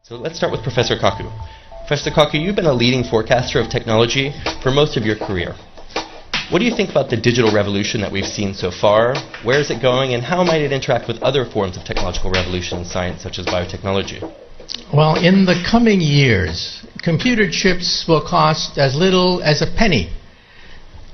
So let's start with Professor Kaku. Professor Kaku, you've been a leading forecaster of technology for most of your career. What do you think about the digital revolution that we've seen so far? Where is it going, and how might it interact with other forms of technological revolution in science, such as biotechnology? Well, in the coming years, computer chips will cost as little as a penny.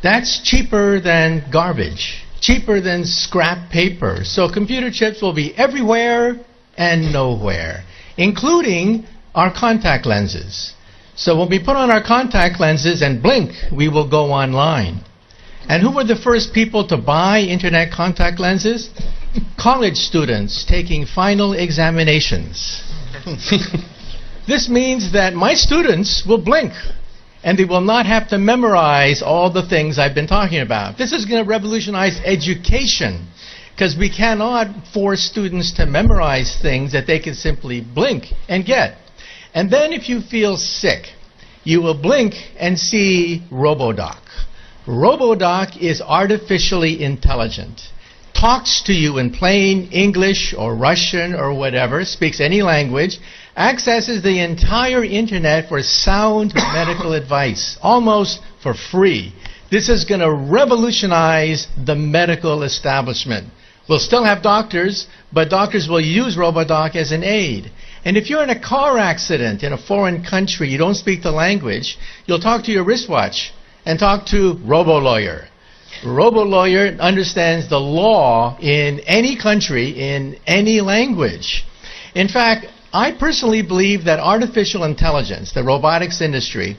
That's cheaper than garbage, cheaper than scrap paper. So computer chips will be everywhere and nowhere, including our contact lenses. So when we put on our contact lenses and blink, we will go online. And who were the first people to buy internet contact lenses? College students taking final examinations. This means that my students will blink, and they will not have to memorize all the things I've been talking about. This is going to revolutionize education, because we cannot force students to memorize things that they can simply blink and get. And then if you feel sick, you will blink and see RoboDoc. RoboDoc is artificially intelligent, talks to you in plain English or Russian or whatever, speaks any language, accesses the entire internet for sound medical advice, almost for free. This is going to revolutionize the medical establishment. We'll still have doctors, but doctors will use RoboDoc as an aid. And if you're in a car accident in a foreign country, you don't speak the language, you'll talk to your wristwatch and talk to RoboLawyer. RoboLawyer understands the law in any country, in any language. In fact, I personally believe that artificial intelligence, the robotics industry,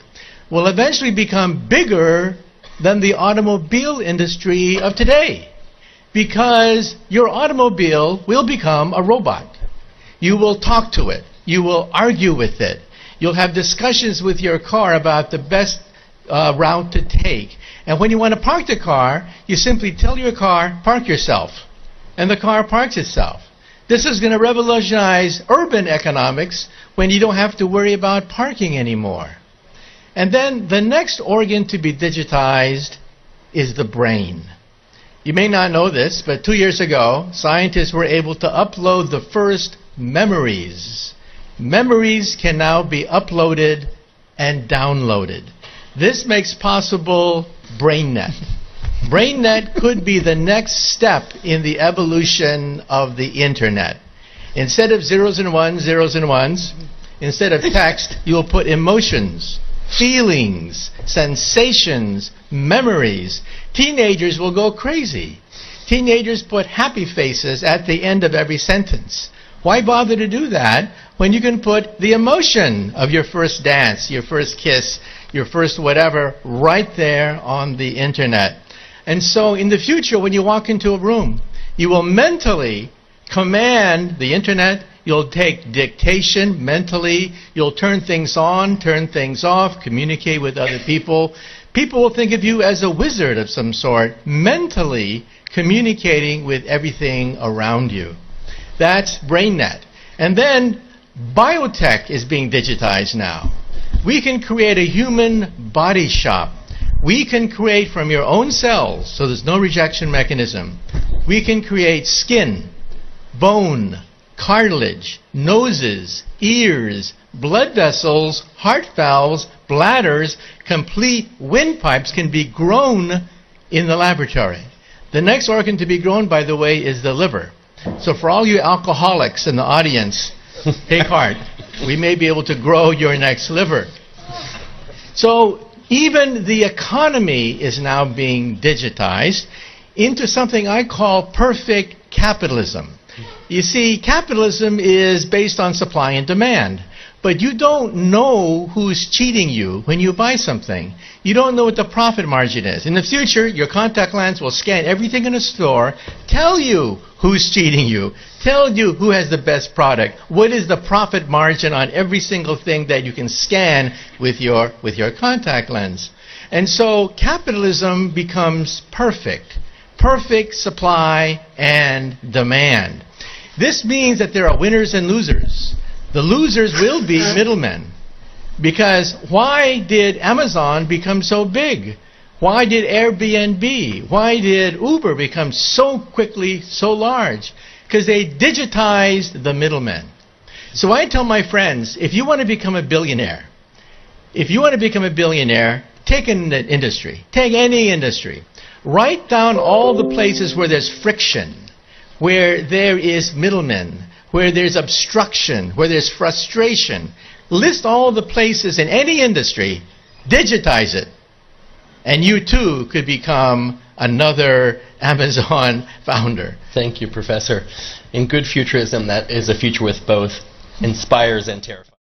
will eventually become bigger than the automobile industry of today, because your automobile will become a robot. You will talk to it. You will argue with it. You'll have discussions with your car about the best route to take. And when you want to park the car, you simply tell your car, park yourself. And the car parks itself. This is going to revolutionize urban economics when you don't have to worry about parking anymore. And then the next organ to be digitized is the brain. You may not know this, but 2 years ago, scientists were able to upload the first memories. Memories can now be uploaded and downloaded. This makes possible BrainNet. BrainNet could be the next step in the evolution of the internet. Instead of zeros and ones, instead of text, you'll put emotions, feelings, sensations, memories. Teenagers will go crazy. Teenagers put happy faces at the end of every sentence. Why bother to do that when you can put the emotion of your first dance, your first kiss, your first whatever, right there on the internet? And so in the future, when you walk into a room, you will mentally command the internet. You'll take dictation mentally. You'll turn things on, turn things off, communicate with other people. People will think of you as a wizard of some sort, mentally communicating with everything around you. That's BrainNet. And then biotech is being digitized now. We can create a human body shop. We can create from your own cells, so there's no rejection mechanism. We can create skin, bone, cartilage, noses, ears, blood vessels, heart valves, bladders. Complete windpipes can be grown in the laboratory. The next organ to be grown, by the way, is the liver. So for all you alcoholics in the audience, take heart. We may be able to grow your next liver. So even the economy is now being digitized into something I call perfect capitalism. You see, capitalism is based on supply and demand. But you don't know who's cheating you when you buy something. You don't know what the profit margin is. In the future, your contact lens will scan everything in a store, tell you who's cheating you, tell you who has the best product, what is the profit margin on every single thing that you can scan with your contact lens. And so capitalism becomes perfect. Perfect supply and demand. This means that there are winners and losers. The losers will be middlemen. Because why did Amazon become so big? Why did Airbnb? Why did Uber become so quickly so large? Because they digitized the middlemen. So I tell my friends, if you want to become a billionaire, take an industry. Take any industry. Write down all the places where there's friction, where there is middlemen, where there's obstruction, where there's frustration. List all the places in any industry, digitize it, and you too could become another Amazon founder. Thank you, Professor. In good futurism, that is a future with both inspires and terrifies.